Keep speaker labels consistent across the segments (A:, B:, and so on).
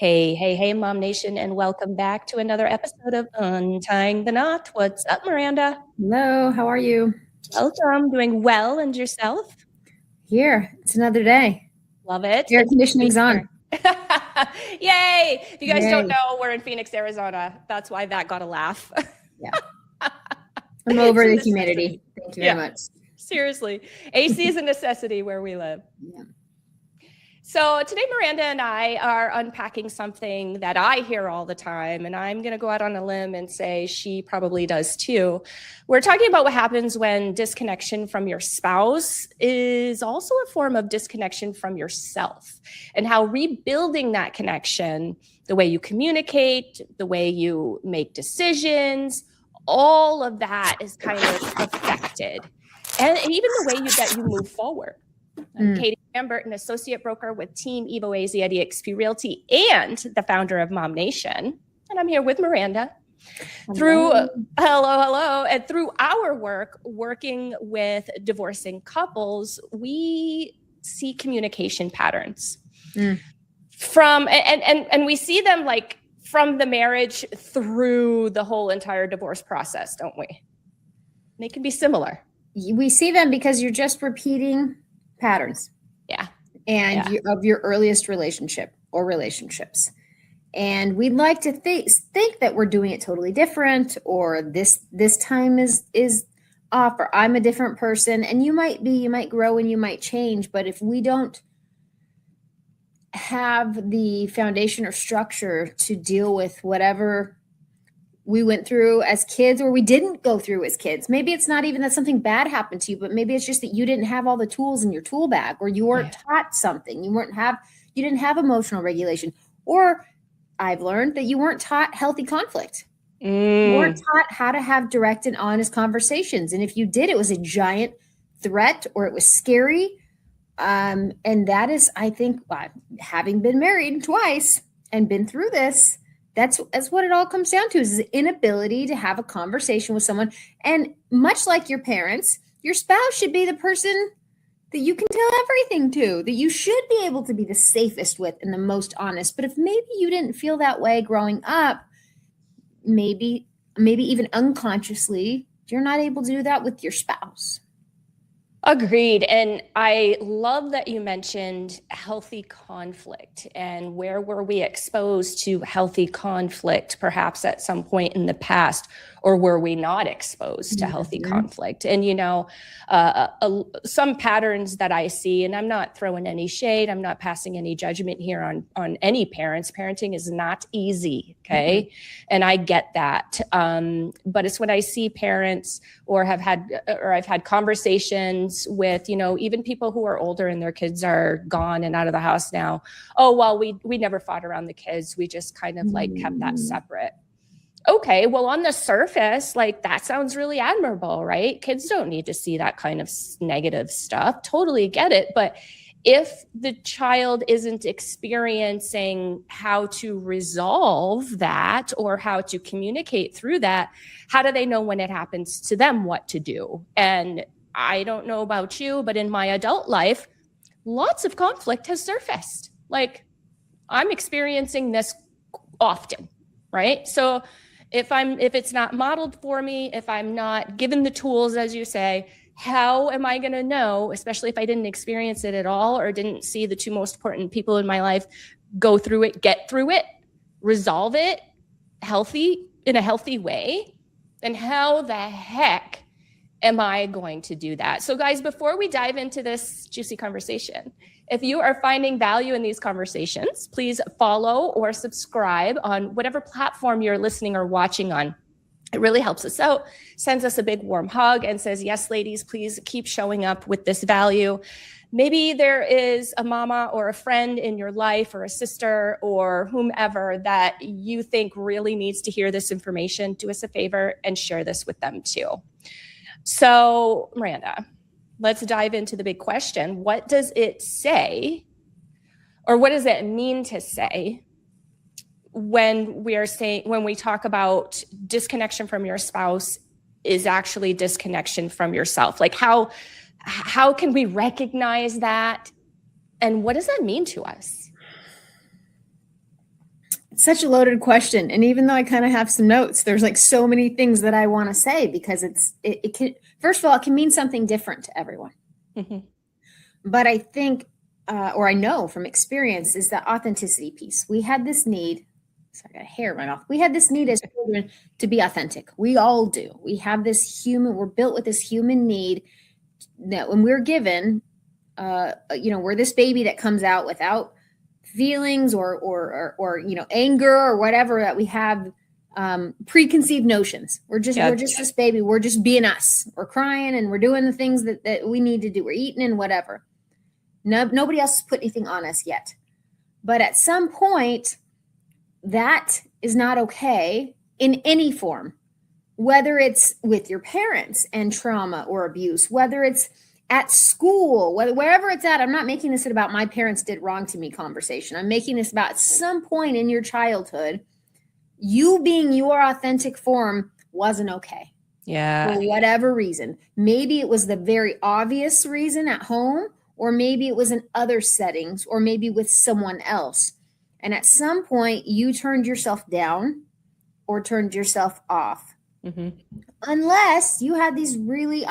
A: Hey, hey, hey, Mom Nation, and welcome back to another episode of Untying the Knot. What's up, Miranda?
B: Hello, how are you?
A: Welcome. Doing well, and yourself?
B: Here, it's another day.
A: Love it.
B: Air conditioning's on.
A: Yay! If you guys don't
B: Yay.
A: know, we're in Phoenix, Arizona. That's why that got a laugh.
B: Yeah. I'm over
A: It's
B: the
A: a
B: humidity.
A: necessity.
B: Thank you very much.
A: Seriously. AC is a necessity where we live.
B: Yeah.
A: So today, Miranda and I are unpacking something that I hear all the time, and I'm going to go out on a limb and say she probably does too. We're talking about what happens when disconnection from your spouse is also a form of disconnection from yourself, and how rebuilding that connection, the way you communicate, the way you make decisions, all of that is kind of affected, and even the way that you move forward. I'm Katie Lambert, an associate broker with Team Evo AZ at eXp Realty and the founder of Mom Nation. And I'm here with Miranda. Hello. And through our work, working with divorcing couples, we see communication patterns from, and we see them like from the marriage through the whole entire divorce process, don't we? They can be similar.
B: We see them because you're just repeating patterns.
A: Yeah.
B: And of your earliest relationship or relationships. And we'd like to think that we're doing it totally different, or this time is off, or I'm a different person. And you might grow and you might change, but if we don't have the foundation or structure to deal with whatever we went through as kids, or we didn't go through as kids. Maybe it's not even that something bad happened to you, but maybe it's just that you didn't have all the tools in your tool bag, or you weren't taught something. You didn't have emotional regulation, or I've learned that you weren't taught healthy conflict. You weren't taught how to have direct and honest conversations. And if you did, it was a giant threat, or it was scary. And that is, I think, having been married twice and been through this, that's what it all comes down to, is the inability to have a conversation with someone. And much like your parents, your spouse should be the person that you can tell everything to, that you should be able to be the safest with and the most honest. But if maybe you didn't feel that way growing up, maybe even unconsciously, you're not able to do that with your spouse.
A: Agreed. And I love that you mentioned healthy conflict, and where were we exposed to healthy conflict, perhaps at some point in the past, or were we not exposed to healthy conflict? And, some patterns that I see, and I'm not throwing any shade, I'm not passing any judgment here on any parents. Parenting is not easy. Okay. And I get that. But it's when I see parents I've had conversations with, even people who are older and their kids are gone and out of the house now. Oh, well, we never fought around the kids. We just kind of kept that separate. Okay, well, on the surface, that sounds really admirable, right? Kids don't need to see that kind of negative stuff. Totally get it. But if the child isn't experiencing how to resolve that or how to communicate through that, how do they know when it happens to them what to do? And I don't know about you, but in my adult life, lots of conflict has surfaced. I'm experiencing this often, right? So if it's not modeled for me, if I'm not given the tools, as you say, how am I going to know, especially if I didn't experience it at all, or didn't see the two most important people in my life go through it, get through it, resolve it in a healthy way? Then how the heck am I going to do that? So guys, before we dive into this juicy conversation, if you are finding value in these conversations, please follow or subscribe on whatever platform you're listening or watching on. It really helps us out, sends us a big warm hug, and says, yes, ladies, please keep showing up with this value. Maybe there is a mama or a friend in your life, or a sister or whomever that you think really needs to hear this information. Do us a favor and share this with them too. So, Miranda, let's dive into the big question. What does it say, or what does it mean to say, when we talk about disconnection from your spouse is actually disconnection from yourself? How can we recognize that, and what does that mean to us?
B: Such a loaded question. And even though I kind of have some notes, there's like so many things that I want to say because it can, first of all, it can mean something different to everyone.
A: Mhm.
B: But I think, or I know from experience, is the authenticity piece. We had this need. Sorry, I got hair in my mouth. We had this need as children to be authentic. We all do. We have this we're built with this human need that when we're given, we're this baby that comes out without feelings or anger or whatever, that we have preconceived notions. We're just this baby. We're just being us. We're crying and we're doing the things that we need to do. We're eating and whatever. Nobody else has put anything on us yet. But at some point, that is not okay in any form, whether it's with your parents and trauma or abuse, whether it's at school, wherever it's at. I'm not making this about my parents did wrong to me conversation. I'm making this about some point in your childhood, you being your authentic form wasn't okay.
A: Yeah.
B: For whatever reason. Maybe it was the very obvious reason at home, or maybe it was in other settings, or maybe with someone else. And at some point you turned yourself down or turned yourself off.
A: Mm-hmm.
B: Unless you had these we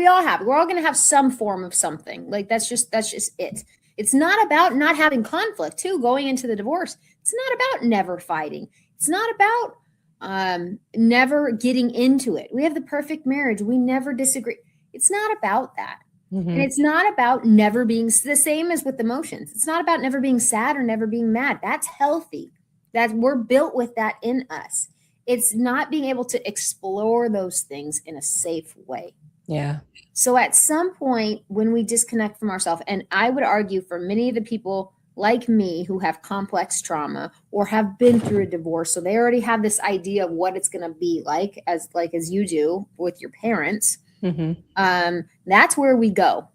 B: all have, we're all going to have some form of something. Like that's just it. It's not about not having conflict too, going into the divorce. It's not about never fighting. It's not about never getting into it. We have the perfect marriage. We never disagree. It's not about that.
A: Mm-hmm.
B: And it's not about never being the same as with emotions. It's not about never being sad or never being mad. That's healthy. That we're built with that in us. It's not being able to explore those things in a safe way.
A: Yeah.
B: So at some point when we disconnect from ourselves, and I would argue for many of the people like me who have complex trauma or have been through a divorce, so they already have this idea of what it's going to be like as you do with your parents. Mm-hmm. That's where we go.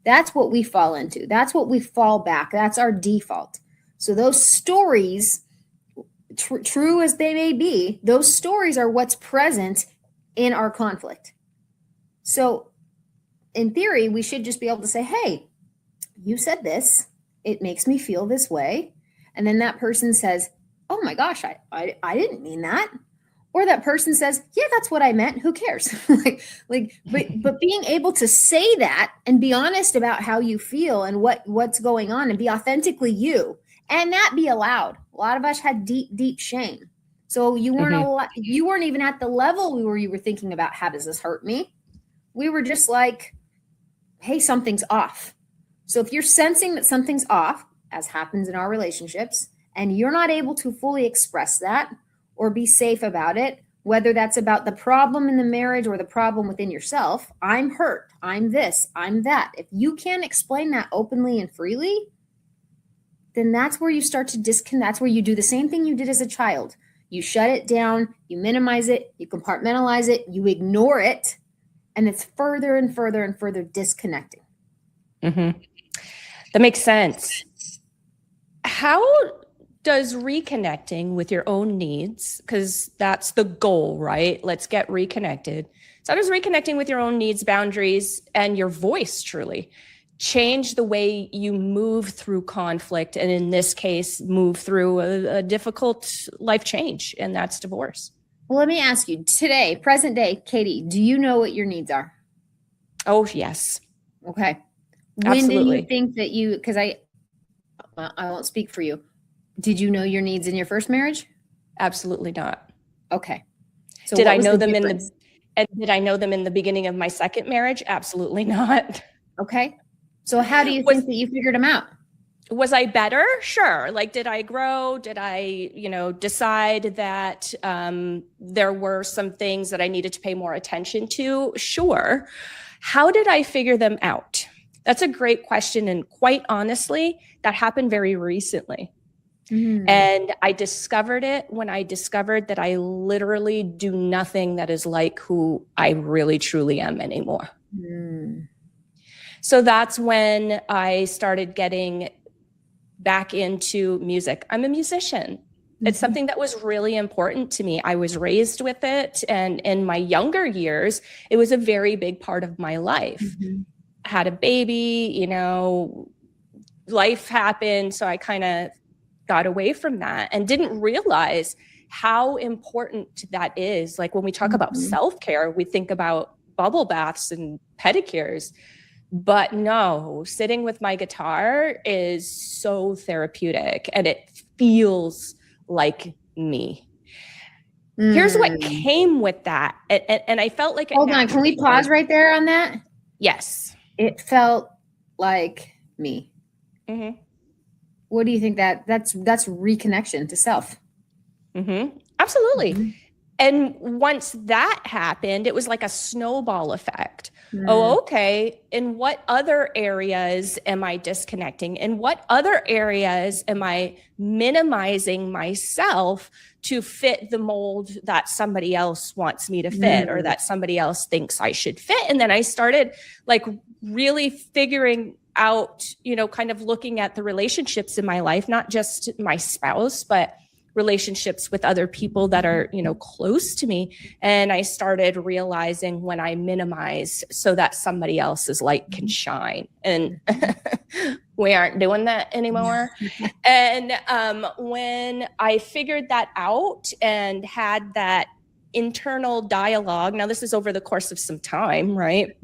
B: That's what we fall into. That's what we fall back. That's our default. So those stories, true as they may be, those stories are what's present in our conflict. So in theory, we should just be able to say, hey, you said this, it makes me feel this way. And then that person says, oh my gosh, I didn't mean that. Or that person says, yeah, that's what I meant. Who cares? but being able to say that and be honest about how you feel and what's going on and be authentically you, and that be allowed. A lot of us had deep, deep shame. So you weren't you weren't even at the level where you were thinking about, how does this hurt me? We were just like, hey, something's off. So if you're sensing that something's off, as happens in our relationships, and you're not able to fully express that or be safe about it, whether that's about the problem in the marriage or the problem within yourself, I'm hurt, I'm this, I'm that. If you can't explain that openly and freely, then that's where you start to disconnect. That's where you do the same thing you did as a child. You shut it down, you minimize it, you compartmentalize it, you ignore it, and it's further and further and further disconnecting.
A: Mm-hmm. That makes sense. How does reconnecting with your own needs, because that's the goal, right? Let's get reconnected. So how does reconnecting with your own needs, boundaries, and your voice truly change the way you move through conflict, and in this case, move through a difficult life change, and that's divorce?
B: Well, let me ask you today, present day, Katie, do you know what your needs are?
A: Oh, yes.
B: Okay.
A: Absolutely.
B: When did you think that because I won't speak for you. Did you know your needs in your first marriage?
A: Absolutely not.
B: Okay. So
A: did I know them did I know them in the beginning of my second marriage? Absolutely not.
B: Okay. So how do you think that you figured them out?
A: Was I better? Sure. Like, did I grow? Did I, decide that there were some things that I needed to pay more attention to? Sure. How did I figure them out? That's a great question. And quite honestly, that happened very recently. Mm-hmm. And I discovered it when I discovered that I literally do nothing that is like who I really truly am anymore. Mm. So that's when I started getting back into music. I'm a musician. Mm-hmm. It's something that was really important to me. I was raised with it. And in my younger years, it was a very big part of my life. Mm-hmm. Had a baby, life happened. So I kind of got away from that and didn't realize how important that is. Like when we talk about self-care, we think about bubble baths and pedicures, but no, sitting with my guitar is so therapeutic and it feels like me. Here's what came with that. And I felt like,
B: hold on, can we pause right there on that?
A: Yes.
B: It felt like me.
A: Mm-hmm.
B: What do you think that's reconnection to self?
A: Mm-hmm. Absolutely. Mm-hmm. And once that happened, it was like a snowball effect. Oh, okay. In what other areas am I disconnecting? In what other areas am I minimizing myself to fit the mold that somebody else wants me to fit or that somebody else thinks I should fit? And then I started like really figuring out, kind of looking at the relationships in my life, not just my spouse, but relationships with other people that are, close to me. And I started realizing when I minimize so that somebody else's light can shine. And we aren't doing that anymore. And when I figured that out and had that internal dialogue, now this is over the course of some time, right?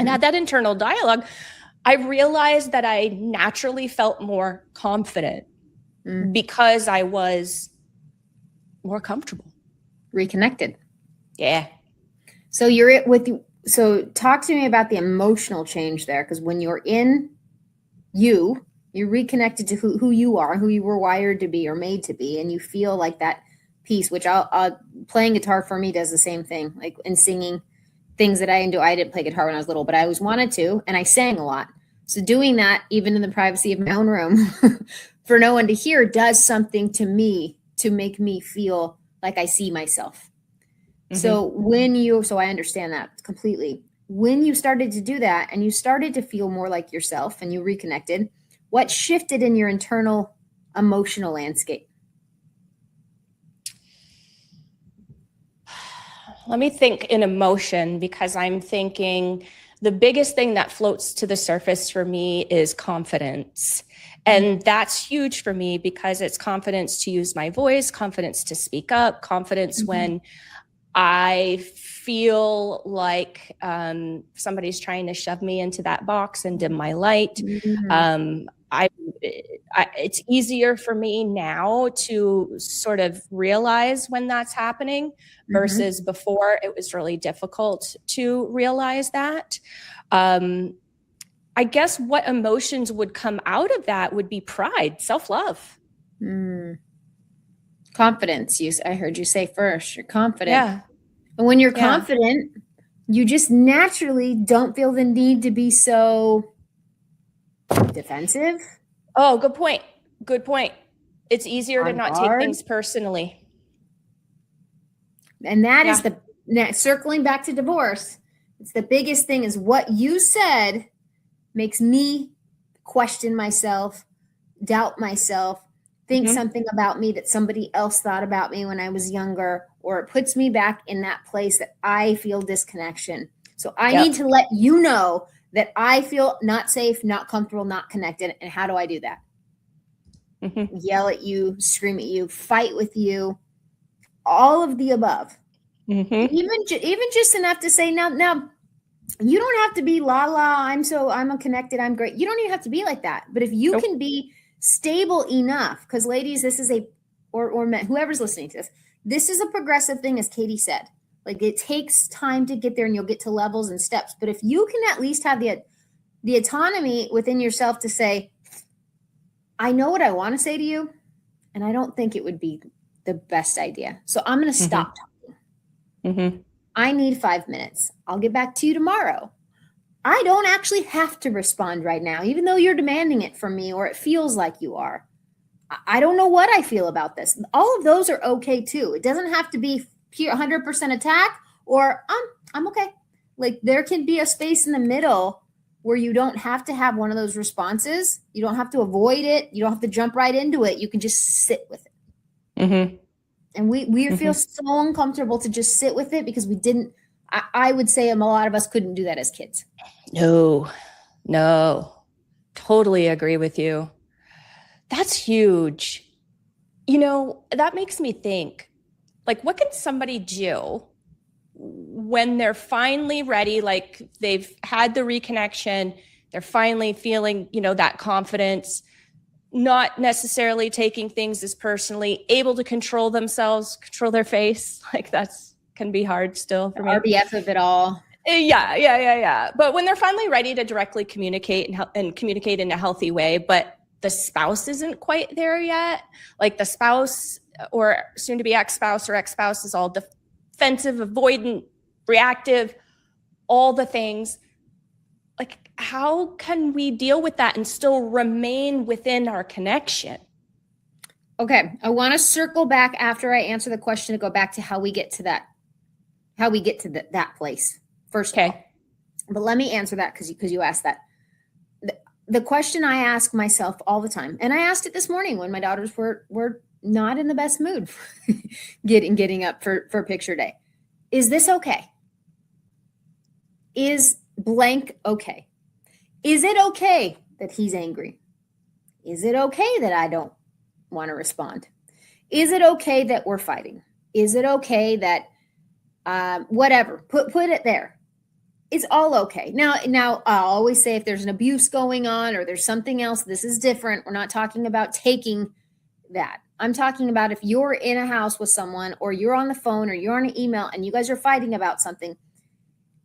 A: And had that internal dialogue, I realized that I naturally felt more confident because I was more comfortable.
B: Reconnected.
A: Yeah.
B: So so talk to me about the emotional change there. Because when you're in you're reconnected to who you are, who you were wired to be or made to be. And you feel like that peace, which playing guitar for me does the same thing. Like in singing things that I do. I didn't play guitar when I was little, but I always wanted to. And I sang a lot. So doing that, even in the privacy of my own room, for no one to hear, does something to me to make me feel like I see myself. So I understand that completely. When you started to do that and you started to feel more like yourself and you reconnected, what shifted in your internal emotional landscape?
A: Let me think in emotion, because I'm thinking the biggest thing that floats to the surface for me is confidence. And that's huge for me because it's confidence to use my voice, confidence to speak up, confidence when I feel like somebody's trying to shove me into that box and dim my light. It's easier for me now to sort of realize when that's happening versus before it was really difficult to realize that. I guess what emotions would come out of that would be pride, self-love.
B: Confidence. I heard you say first, you're confident.
A: Yeah.
B: And when you're confident, you just naturally don't feel the need to be so defensive.
A: Oh, good point. Good point. It's easier to not take things personally.
B: And that is circling back to divorce. It's the biggest thing is what you said makes me question myself, doubt myself, think something about me that somebody else thought about me when I was younger, or it puts me back in that place that I feel disconnection. So I need to let you know that I feel not safe, not comfortable, not connected. And how do I do that? Yell at you, scream at you, fight with you, all of the above. Even just enough to say, now, you don't have to be I'm connected, I'm great. You don't even have to be like that. But if you can be stable enough, because ladies, this is or men, whoever's listening to this is a progressive thing, as Katie said. Like it takes time to get there and you'll get to levels and steps. But if you can at least have the autonomy within yourself to say, I know what I want to say to you, and I don't think it would be the best idea. So I'm going to stop talking. I need 5 minutes. I'll get back to you tomorrow. I don't actually have to respond right now, even though you're demanding it from me or it feels like you are. I don't know what I feel about this. All of those are okay too. It doesn't have to be 100% attack or I'm okay. Like there can be a space in the middle where you don't have to have one of those responses. You don't have to avoid it. You don't have to jump right into it. You can just sit with it. And we feel so uncomfortable to just sit with it because we didn't, I would say a lot of us couldn't do that as kids.
A: No, totally agree with you. That's huge. That makes me think, like, what can somebody do when they're finally ready, like they've had the reconnection, they're finally feeling, that confidence, not necessarily taking things as personally, able to control themselves, control their face. Like that's can be hard still for me.
B: RBF of it all.
A: Yeah. But when they're finally ready to directly communicate and communicate in a healthy way, but the spouse isn't quite there yet, like the spouse or soon to be ex-spouse or ex-spouse is all defensive, avoidant, reactive, all the things. Like, how can we deal with that and still remain within our connection?
B: Okay, I want to circle back after I answer the question to go back to how we get to that place first.
A: Okay.
B: But let me answer that because you asked that. The question I ask myself all the time, and I asked it this morning when my daughters were not in the best mood getting up for picture day. Is this okay? Is blank okay? Is it okay that he's angry? Is it okay that I don't want to respond? Is it okay that we're fighting? Is it okay that whatever? Put it there. It's all okay. Now I'll always say if there's an abuse going on or there's something else, this is different. We're not talking about taking that. I'm talking about if you're in a house with someone or you're on the phone or you're on an email and you guys are fighting about something,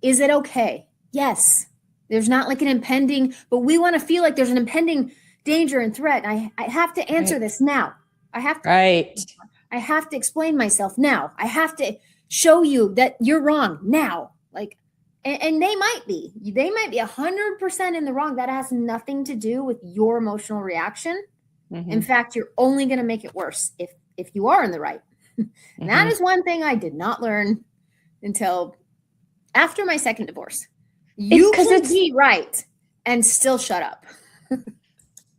B: is it okay? Yes. There's not like an impending, but we want to feel like there's an impending danger and threat. I have to answer this now. I have to explain myself now. I have to show you that you're wrong now. Like, and they might be 100% in the wrong. That has nothing to do with your emotional reaction. Mm-hmm. In fact, you're only going to make it worse if you are in the right. Mm-hmm. That is one thing I did not learn until after my second divorce. You can be right and still shut up.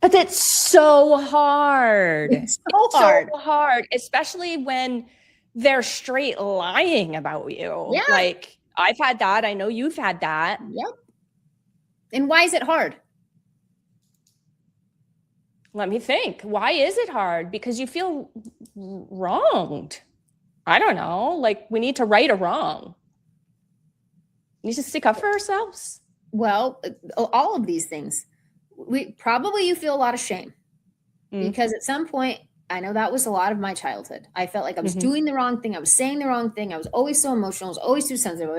A: But it's so hard.
B: It's so
A: hard, especially when they're straight lying about you.
B: Yeah.
A: Like, I've had that. I know you've had that.
B: Yep. And why is it hard?
A: Let me think. Why is it hard? Because you feel wronged. I don't know. Like, we need to right a wrong. We need to stick up for ourselves.
B: Well, all of these things. You feel a lot of shame because at some point, I know that was a lot of my childhood. I felt like I was doing the wrong thing. I was saying the wrong thing. I was always so emotional. I was always too sensitive.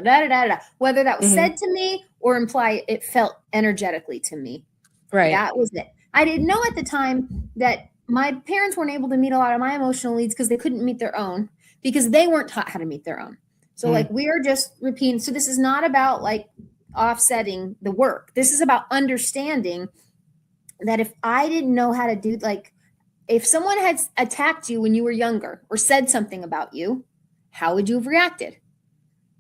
B: Whether that was said to me or implied, it felt energetically to me.
A: Right.
B: That was it. I didn't know at the time that my parents weren't able to meet a lot of my emotional needs because they couldn't meet their own because they weren't taught how to meet their own. So like we are just repeating. So this is not about like offsetting the work. This is about understanding that if I didn't know how to do, like, if someone had attacked you when you were younger or said something about you, how would you have reacted?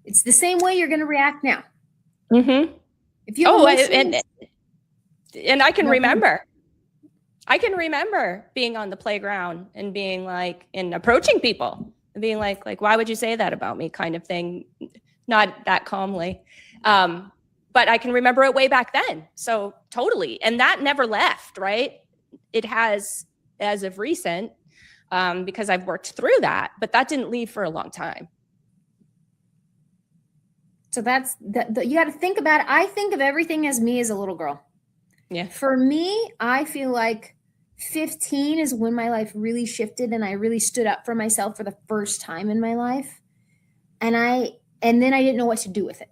B: It's the same way you're going to react now.
A: Mm-hmm.
B: If you
A: and I can remember. I can remember being on the playground and being like, and approaching people and being like, why would you say that about me, kind of thing. Not that calmly. But I can remember it way back then. So totally. And that never left, right? It has as of recent, because I've worked through that, but that didn't leave for a long time.
B: So that's you got to think about it. I think of everything as me as a little girl.
A: Yeah.
B: For me, I feel like 15 is when my life really shifted and I really stood up for myself for the first time in my life. And then I didn't know what to do with it.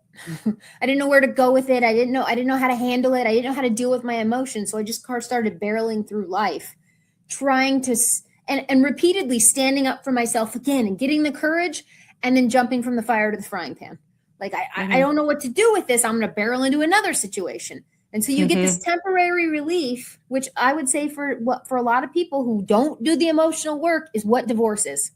B: I didn't know where to go with it. I didn't know how to handle it. I didn't know how to deal with my emotions. So I just started barreling through life, trying to, and repeatedly standing up for myself again and getting the courage and then jumping from the fire to the frying pan. Like, I don't know what to do with this. I'm going to barrel into another situation. And so you get this temporary relief, which I would say for a lot of people who don't do the emotional work is what divorce is.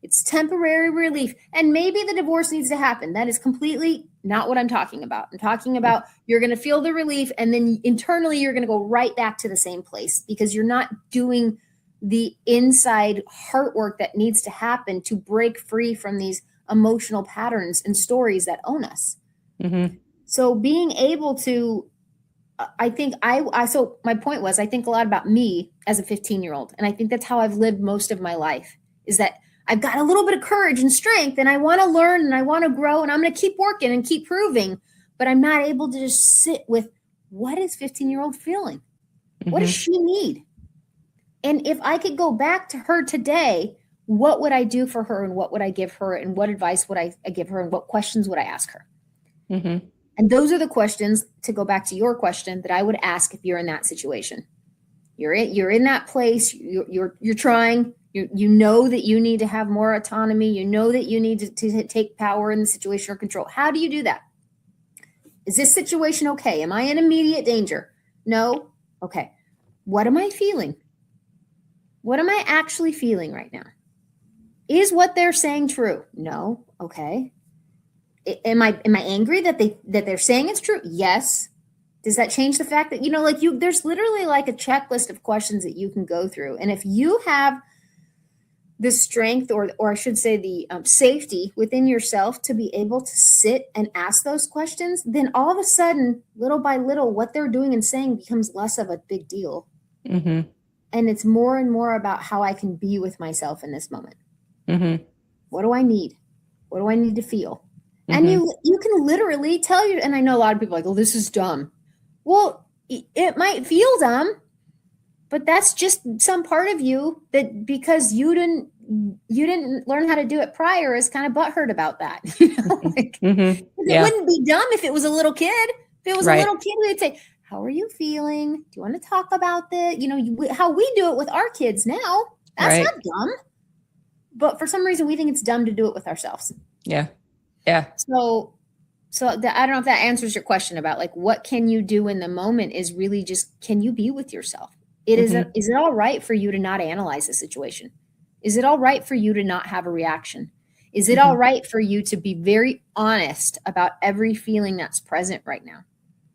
B: It's temporary relief. And maybe the divorce needs to happen. That is completely not what I'm talking about. I'm talking about you're going to feel the relief and then internally you're going to go right back to the same place because you're not doing the inside heart work that needs to happen to break free from these emotional patterns and stories that own us. Mm-hmm. So being able to I think so my point was, I think a lot about me as a 15-year-old. And I think that's how I've lived most of my life, is that I've got a little bit of courage and strength, and I want to learn and I want to grow, and I'm going to keep working and keep proving, but I'm not able to just sit with, what is 15-year-old feeling? What does she need? And if I could go back to her today, what would I do for her, and what would I give her, and what advice would I give her, and what questions would I ask her? And those are the questions, to go back to your question, that I would ask if you're in that situation. You're in that place. You're trying. You know that you need to have more autonomy. You know that you need to take power in the situation or control. How do you do that? Is this situation okay? Am I in immediate danger? No. Okay. What am I feeling? What am I actually feeling right now? Is what they're saying true? No. Okay. Am I angry that they're saying it's true? Yes. Does that change the fact that, there's literally like a checklist of questions that you can go through. And if you have the strength, or I should say the safety within yourself to be able to sit and ask those questions, then all of a sudden, little by little, what they're doing and saying becomes less of a big deal. And it's more and more about how I can be with myself in this moment. What do I need? What do I need to feel? And you can literally tell you, and I know a lot of people are like, oh, this is dumb. Well, it might feel dumb, but that's just some part of you that, because you didn't learn how to do it prior, is kind of butthurt about that. It wouldn't be dumb if it was a little kid. If it was a little kid, we would say, how are you feeling? Do you want to talk about this? How we do it with our kids now, that's not dumb. But for some reason, we think it's dumb to do it with ourselves. Yeah. So I don't know if that answers your question about like, what can you do in the moment, is really just, can you be with yourself? Is it all right for you to not analyze the situation? Is it all right for you to not have a reaction? Is it all right for you to be very honest about every feeling that's present right now?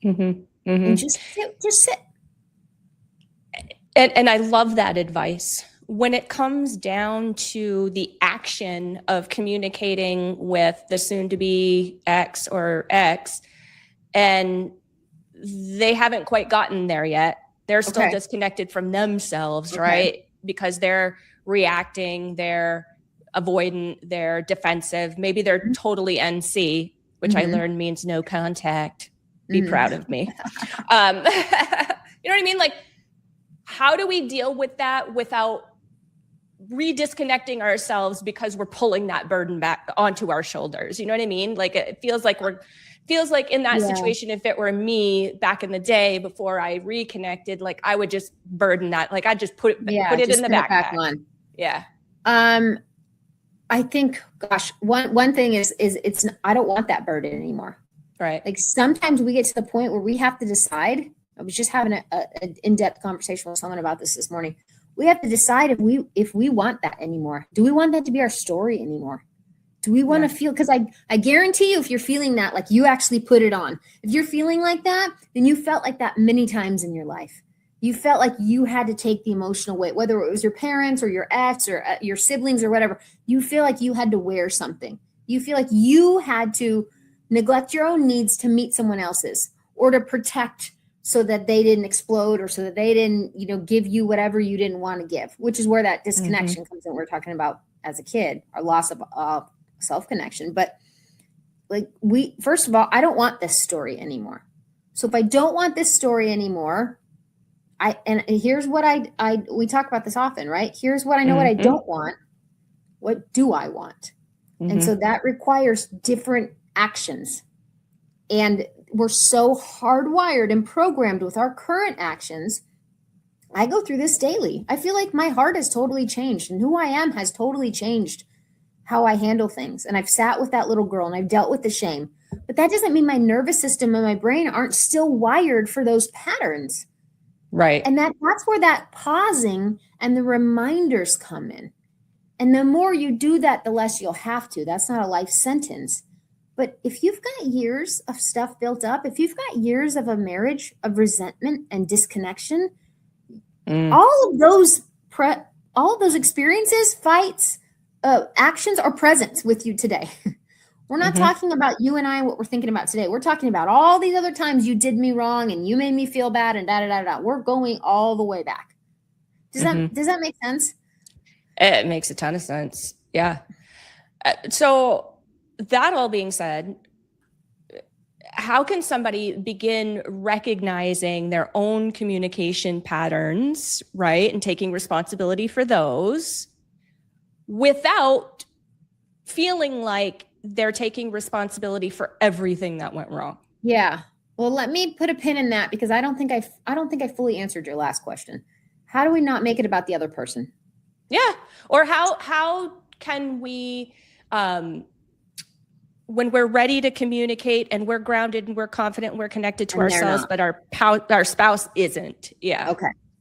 B: And just sit.
A: And I love that advice. When it comes down to the action of communicating with the soon-to-be ex or ex, and they haven't quite gotten there yet, they're still disconnected from themselves, right? Because they're reacting, they're avoidant, they're defensive. Maybe they're totally NC, which I learned means no contact. Be proud of me. You know what I mean? Like, how do we deal with that without redisconnecting ourselves because we're pulling that burden back onto our shoulders? You know what I mean? Like, it feels like in that situation, if it were me back in the day before I reconnected, like I would just burden that. Like I'd just put it in the backpack. Yeah.
B: I think, gosh, one thing is I don't want that burden anymore.
A: Right.
B: Like sometimes we get to the point where we have to decide. I was just having an in-depth conversation with someone about this morning. We have to decide if we want that anymore. Do we want that to be our story anymore? Do we want to feel, because I guarantee you, if you're feeling that, like you actually put it on. If you're feeling like that, then you felt like that many times in your life. You felt like you had to take the emotional weight, whether it was your parents or your ex or your siblings or whatever. You feel like you had to wear something. You feel like you had to neglect your own needs to meet someone else's, or to protect so that they didn't explode, or so that they didn't, give you whatever you didn't want to give, which is where that disconnection comes in. We're talking about as a kid, our loss of self-connection. But like first of all, I don't want this story anymore. So if I don't want this story anymore, and here's what we talk about this often, right? Here's what I know what I don't want. What do I want? And so that requires different actions. And we're so hardwired and programmed with our current actions. I go through this daily. I feel like my heart has totally changed, and who I am has totally changed how I handle things. And I've sat with that little girl and I've dealt with the shame, but that doesn't mean my nervous system and my brain aren't still wired for those patterns.
A: Right.
B: And that's where that pausing and the reminders come in. And the more you do that, the less you'll have to. That's not a life sentence. But if you've got years of stuff built up, if you've got years of a marriage of resentment and disconnection, all of those experiences, fights, actions are present with you today. We're not talking about you and I, what we're thinking about today. We're talking about all these other times you did me wrong and you made me feel bad and da da da da. We're going all the way back. Does that make sense?
A: It makes a ton of sense. Yeah. So that all being said, how can somebody begin recognizing their own communication patterns, right? And taking responsibility for those without feeling like they're taking responsibility for everything that went wrong?
B: Yeah. Well, let me put a pin in that because I don't think I fully answered your last question. How do we not make it about the other person?
A: Yeah. Or how can we, when we're ready to communicate and we're grounded and we're confident and we're connected to ourselves, but our spouse isn't. Yeah.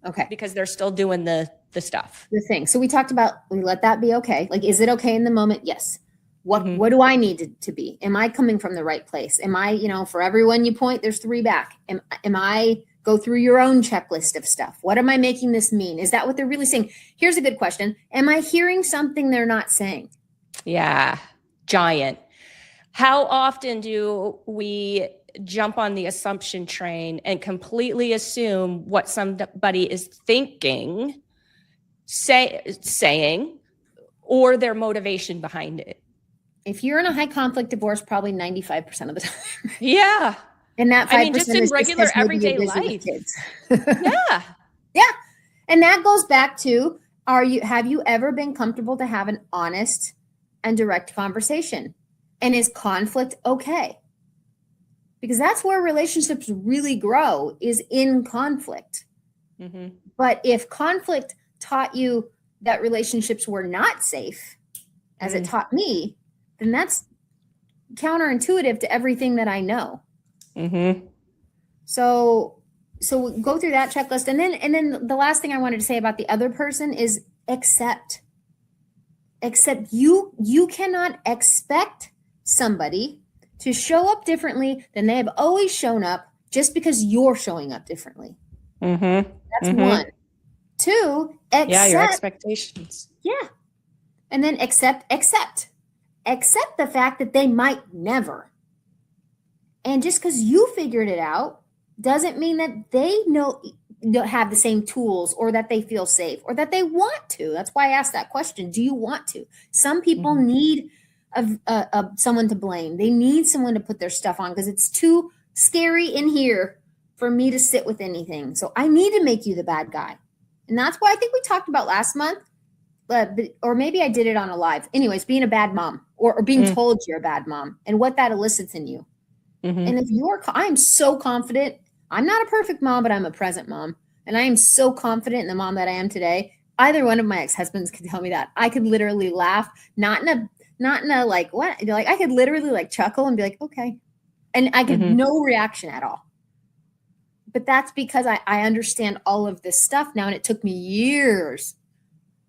B: Okay.
A: Because they're still doing the stuff.
B: The thing. So we talked about, we let that be okay. Like, is it okay in the moment? Yes. What do I need to be? Am I coming from the right place? Am I, for everyone you point, there's 3 back. Am I go through your own checklist of stuff? What am I making this mean? Is that what they're really saying? Here's a good question. Am I hearing something they're not saying?
A: Yeah. Giant. How often do we jump on the assumption train and completely assume what somebody is thinking, saying, or their motivation behind it?
B: If you're in a high conflict divorce, probably 95% of the time.
A: Yeah.
B: And that 5%
A: just in regular everyday life. Yeah.
B: Yeah. And that goes back to, have you ever been comfortable to have an honest and direct conversation? And is conflict okay? Because that's where relationships really grow, is in conflict. But if conflict taught you that relationships were not safe, as it taught me, then that's counterintuitive to everything that I know. So go through that checklist. And then the last thing I wanted to say about the other person is accept. You cannot expect somebody to show up differently than they have always shown up just because you're showing up differently. That's 1. 2, accept.
A: Yeah, your expectations.
B: Yeah. And then accept the fact that they might never. And just because you figured it out doesn't mean that they have the same tools or that they feel safe or that they want to. That's why I asked that question. Do you want to? Some people need someone to blame. They need someone to put their stuff on because it's too scary in here for me to sit with anything. So I need to make you the bad guy. And that's why I think we talked about last month, or maybe I did it on a live. Anyways, being a bad mom or being told you're a bad mom and what that elicits in you. And if I'm so confident, I'm not a perfect mom, but I'm a present mom. And I am so confident in the mom that I am today. Either one of my ex-husbands could tell me that. I could literally laugh, not in a like, what? Like, I could literally like chuckle and be like, okay. And I get no reaction at all. But that's because I understand all of this stuff now. And it took me years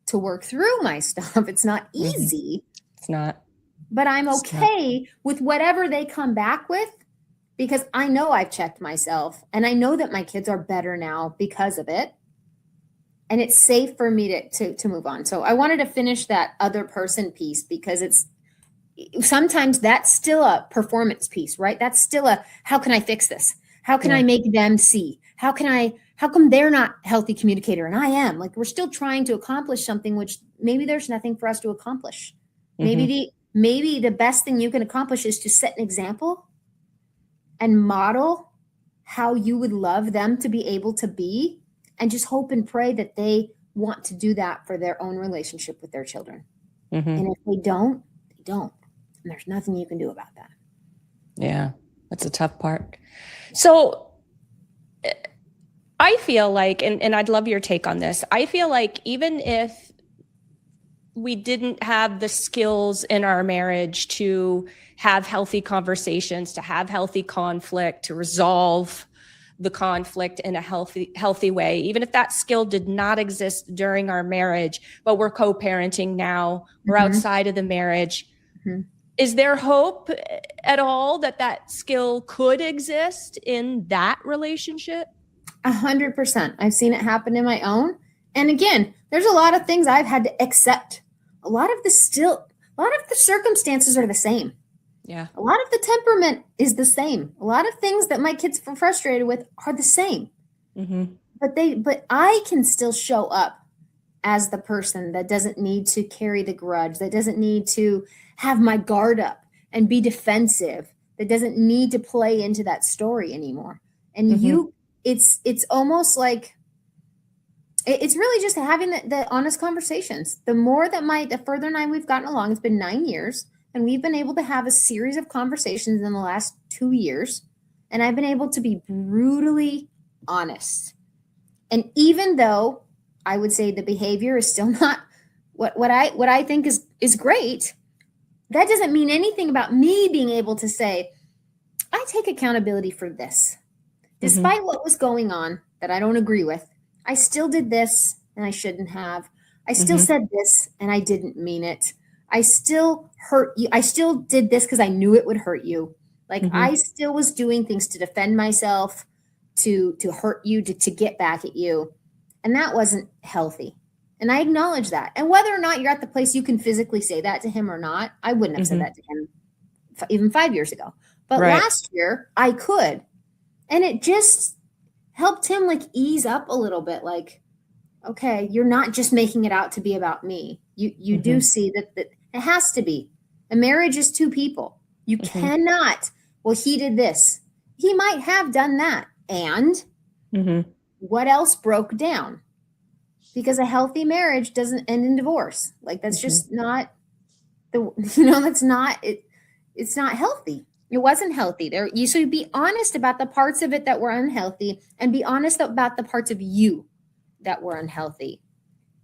B: to work through my stuff. It's not easy.
A: It's not.
B: But I'm okay with whatever they come back with because I know I've checked myself and I know that my kids are better now because of it. And it's safe for me to move on. So I wanted to finish that other person piece because sometimes that's still a performance piece, right? That's still how can I fix this? How can I make them see? How come they're not a healthy communicator and I am? Like, we're still trying to accomplish something, which maybe there's nothing for us to accomplish. Maybe the best thing you can accomplish is to set an example and model how you would love them to be able to be, and just hope and pray that they want to do that for their own relationship with their children. And if they don't, they don't. And there's nothing you can do about that.
A: Yeah, that's a tough part. So I feel like, and I'd love your take on this, I feel like even if we didn't have the skills in our marriage to have healthy conversations, to have healthy conflict, to resolve the conflict in a healthy way, even if that skill did not exist during our marriage, but we're co-parenting now, we're outside of the marriage. Is there hope at all that skill could exist in that relationship?
B: 100%. I've seen it happen in my own. And again, there's a lot of things I've had to accept. A lot of the circumstances are the same.
A: Yeah.
B: A lot of the temperament is the same. A lot of things that my kids are frustrated with are the same.
A: Mm-hmm.
B: But I can still show up as the person that doesn't need to carry the grudge, that doesn't need to have my guard up and be defensive, that doesn't need to play into that story anymore. And
A: Mm-hmm.
B: it's almost like it's really just having the honest conversations. The further and I we've gotten along, it's been 9 years, and we've been able to have a series of conversations in the last 2 years, and I've been able to be brutally honest. And even though I would say the behavior is still not what I think is great, that doesn't mean anything about me being able to say, I take accountability for this. Despite what was going on that I don't agree with, I still did this and I shouldn't have. I still
A: Mm-hmm.
B: said this and I didn't mean it. I still hurt you. I still did this because I knew it would hurt you. Like
A: Mm-hmm.
B: I still was doing things to defend myself, to hurt you, to get back at you. And that wasn't healthy. And I acknowledge that. And whether or not you're at the place you can physically say that to him or not, I wouldn't have said
A: Mm-hmm.
B: that to him even 5 years ago. But
A: Right.
B: last year I could. And it just helped him like ease up a little bit. Like, okay, you're not just making it out to be about me. You do see that it has to be. A marriage is two people. You
A: Mm-hmm.
B: cannot, well, he did this. He might have done that. And
A: Mm-hmm.
B: what else broke down? Because a healthy marriage doesn't end in divorce. Like that's just not that's not it. It's not healthy. It wasn't healthy. You should be honest about the parts of it that were unhealthy and be honest about the parts of you that were unhealthy.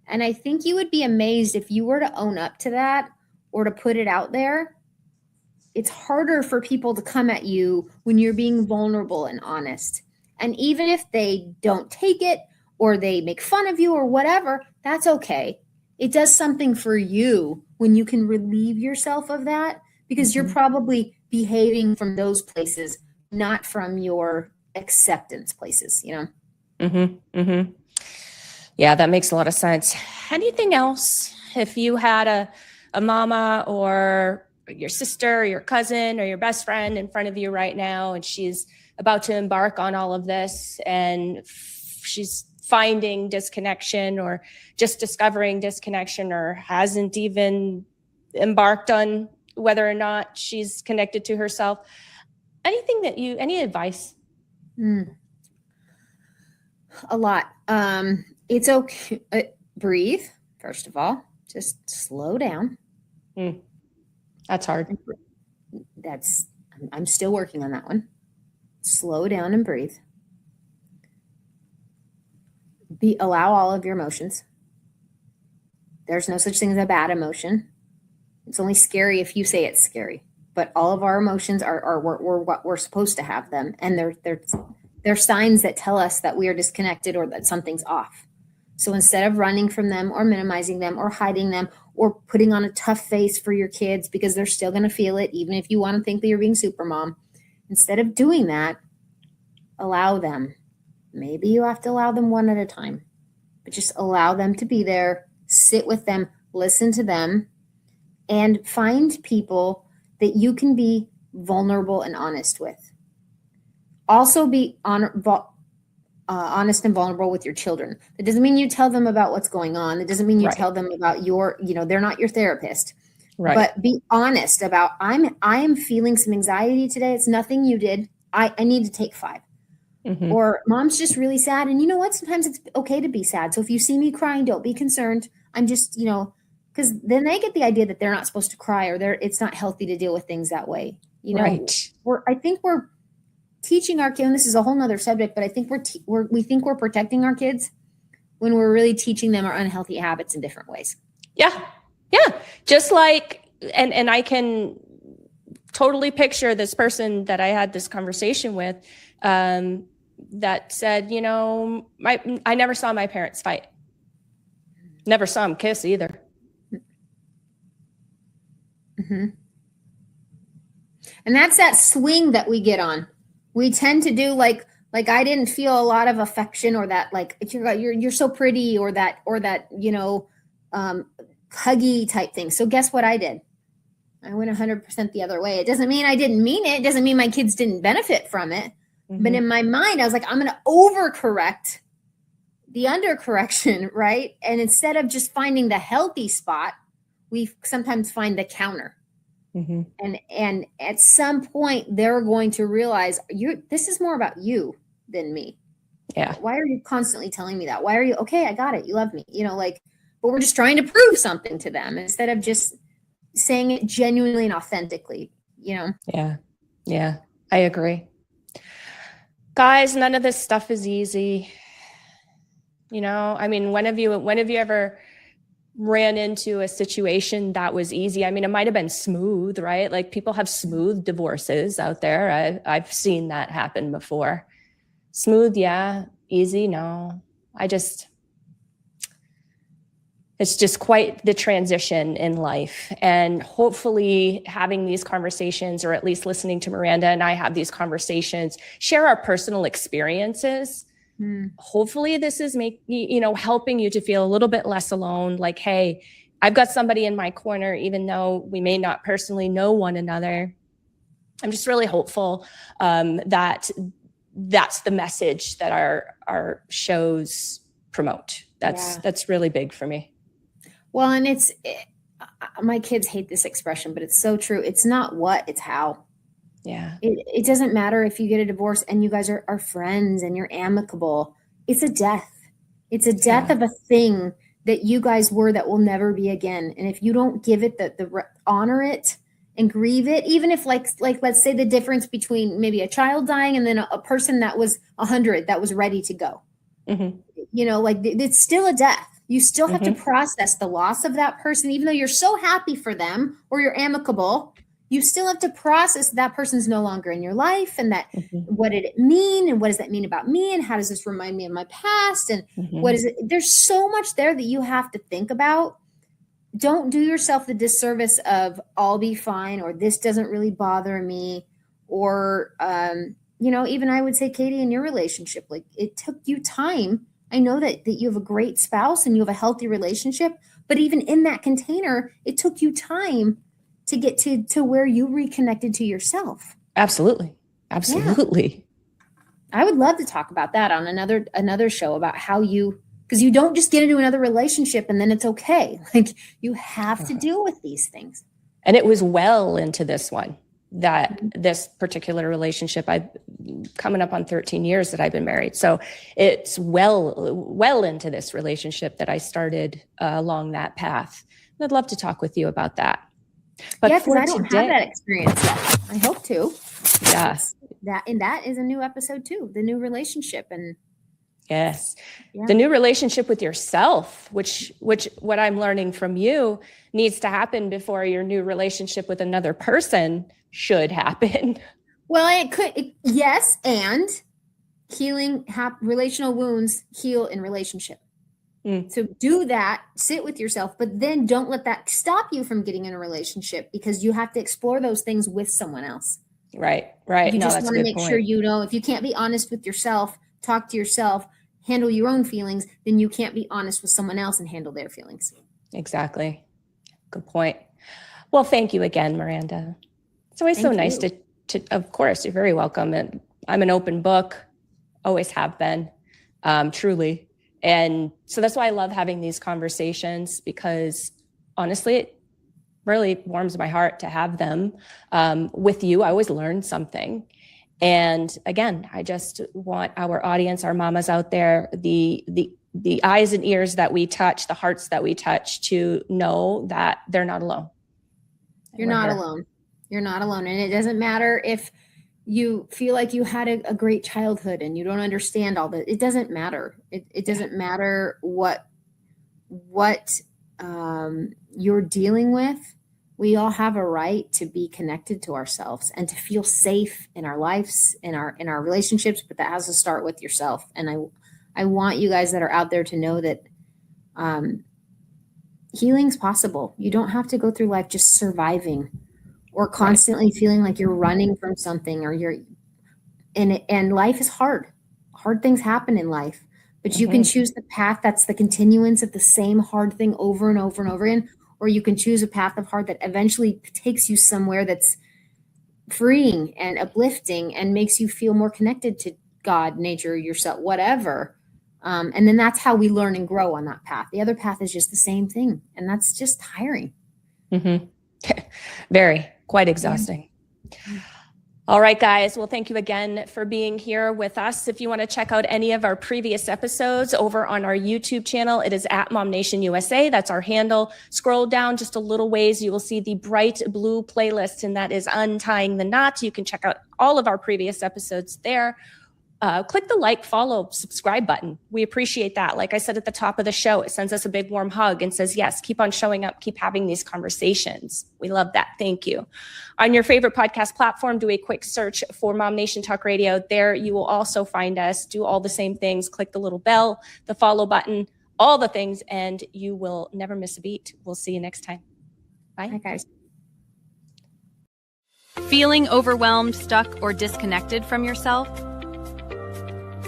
B: And I think you would be amazed if you were to own up to that or to put it out there. It's harder for people to come at you when you're being vulnerable and honest. And even if they don't take it or they make fun of you or whatever, that's okay. It does something for you when you can relieve yourself of that because you're probably behaving from those places, not from your acceptance places,
A: Mm-hmm. Mm-hmm. Yeah, that makes a lot of sense. Anything else? If you had a mama or your sister or your cousin or your best friend in front of you right now, and she's about to embark on all of this and she's finding disconnection or just discovering disconnection or hasn't even embarked on whether or not she's connected to herself, any advice?
B: A lot. It's okay. Breathe, first of all. Just slow down.
A: That's hard.
B: I'm still working on that one. Slow down and breathe. Allow all of your emotions. There's no such thing as a bad emotion. It's only scary if you say it's scary. But all of our emotions are what we're supposed to have them, and they're signs that tell us that we are disconnected or that something's off. So instead of running from them or minimizing them or hiding them or putting on a tough face for your kids because they're still going to feel it, even if you want to think that you're being super mom, instead of doing that, allow them. Maybe you have to allow them one at a time, but just allow them to be there, sit with them, listen to them, and find people that you can be vulnerable and honest with. Also be honest and vulnerable with your children. That doesn't mean you tell them about what's going on. It doesn't mean you tell them about they're not your therapist. Right. But be honest about, I am feeling some anxiety today. It's nothing you did. I need to take 5. Mm-hmm. Or mom's just really sad. And you know what? Sometimes it's okay to be sad. So if you see me crying, don't be concerned. I'm just, because then they get the idea that they're not supposed to cry or it's not healthy to deal with things that way. Right. I think we're teaching our kids, and this is a whole nother subject, but I think we think we're protecting our kids when we're really teaching them our unhealthy habits in different ways.
A: Yeah. Yeah. Just like, and I can totally picture this person that I had this conversation with, that said, I never saw my parents fight. Never saw them kiss either.
B: Mm-hmm. And that's that swing that we get on. We tend to do like I didn't feel a lot of affection or that like you're so pretty or that huggy type thing. So guess what I did? I went 100% the other way. It doesn't mean I didn't mean it. It doesn't mean my kids didn't benefit from it. But in my mind, I was like, I'm going to overcorrect the undercorrection, right? And instead of just finding the healthy spot, we sometimes find the counter. And at some point, they're going to realize this is more about you than me.
A: Yeah.
B: Why are you constantly telling me that? Why are you okay? I got it. You love me. But we're just trying to prove something to them instead of just saying it genuinely and authentically.
A: Yeah. Yeah. I agree. Guys, none of this stuff is easy. I mean, when have you ever ran into a situation that was easy? I mean, it might have been smooth, right? Like people have smooth divorces out there. I've seen that happen before. Smooth, yeah. Easy, no. It's just quite the transition in life. And hopefully having these conversations, or at least listening to Miranda and I have these conversations, share our personal experiences. Hopefully this is helping you to feel a little bit less alone. Like, hey, I've got somebody in my corner, even though we may not personally know one another. I'm just really hopeful that that's the message that our shows promote. That's really big for me.
B: Well, and my kids hate this expression, but it's so true. It's not what, it's how.
A: Yeah.
B: It doesn't matter if you get a divorce and you guys are friends and you're amicable. It's a death. It's a death of a thing that you guys were that will never be again. And if you don't give it the honor it and grieve it, even if like let's say the difference between maybe a child dying and then a person that was 100 that was ready to go, it's still a death. You still have to process the loss of that person, even though you're so happy for them or you're amicable. You still have to process that person's no longer in your life, and that what did it mean, and what does that mean about me, and how does this remind me of my past, and what is it? There's so much there that you have to think about. Don't do yourself the disservice of I'll be fine, or this doesn't really bother me, or even I would say, Katie, in your relationship, like it took you time. I know that you have a great spouse and you have a healthy relationship, but even in that container, it took you time to get to where you reconnected to yourself.
A: Absolutely. Yeah.
B: I would love to talk about that on another show, about how because you don't just get into another relationship and then it's okay. Like you have to deal with these things.
A: And it was well into this one, this particular relationship. I've coming up on 13 years that I've been married. So it's well into this relationship that I started along that path. And I'd love to talk with you about that. But
B: because I don't have that experience yet. I hope to.
A: Yes.
B: That is a new episode too, the new relationship. And
A: yes, the new relationship with yourself, which what I'm learning from you needs to happen before your new relationship with another person should happen.
B: Well, it could. Yes. And healing, relational wounds heal in relationship. So do that, sit with yourself, but then don't let that stop you from getting in a relationship, because you have to explore those things with someone else.
A: Right.
B: You just want to make sure, if you can't be honest with yourself, talk to yourself, handle your own feelings, then you can't be honest with someone else and handle their feelings.
A: Exactly. Good point. Well, thank you again, Miranda. It's always so nice to, of course, you're very welcome. And I'm an open book, always have been, truly. And so that's why I love having these conversations, because honestly, it really warms my heart to have them with you. I always learn something. And again, I just want our audience, our mamas out there, the eyes and ears that we touch, the hearts that we touch, to know that they're not alone.
B: You're not alone. You're not alone. And it doesn't matter if you feel like you had a great childhood and you don't understand all that. It doesn't matter. It doesn't matter what you're dealing with. We all have a right to be connected to ourselves and to feel safe in our lives, in our relationships, but that has to start with yourself. And I want you guys that are out there to know that healing's possible. You don't have to go through life just surviving or constantly feeling like you're running from something, or and life is hard. Hard things happen in life, but you can choose the path that's the continuance of the same hard thing over and over and over again, or you can choose a path of heart that eventually takes you somewhere that's freeing and uplifting and makes you feel more connected to God, nature, yourself, whatever. And then that's how we learn and grow on that path. The other path is just the same thing. And that's just tiring.
A: Mm-hmm. Very, quite exhausting. Yeah. All right, guys. Well, thank you again for being here with us. If you want to check out any of our previous episodes over on our YouTube channel, it is at Mom Nation USA. That's our handle. Scroll down just a little ways. You will see the bright blue playlist, and that is Untying the Knot. You can check out all of our previous episodes there. Click the like, follow, subscribe button. We appreciate that. Like I said at the top of the show, it sends us a big warm hug and says, yes, keep on showing up, keep having these conversations. We love that. Thank you. On your favorite podcast platform, do a quick search for Mom Nation Talk Radio. There you will also find us. Do all the same things. Click the little bell, the follow button, all the things, and you will never miss a beat. We'll see you next time. Bye.
B: Bye, guys.
C: Feeling overwhelmed, stuck, or disconnected from yourself?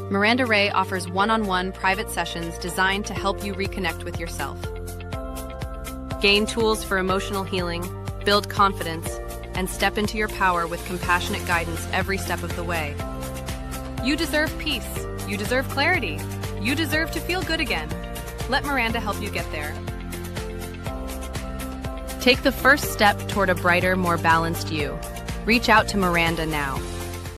C: Miranda Ray offers one-on-one private sessions designed to help you reconnect with yourself. Gain tools for emotional healing, build confidence, and step into your power with compassionate guidance every step of the way. You deserve peace. You deserve clarity. You deserve to feel good again. Let Miranda help you get there. Take the first step toward a brighter, more balanced you. Reach out to Miranda now.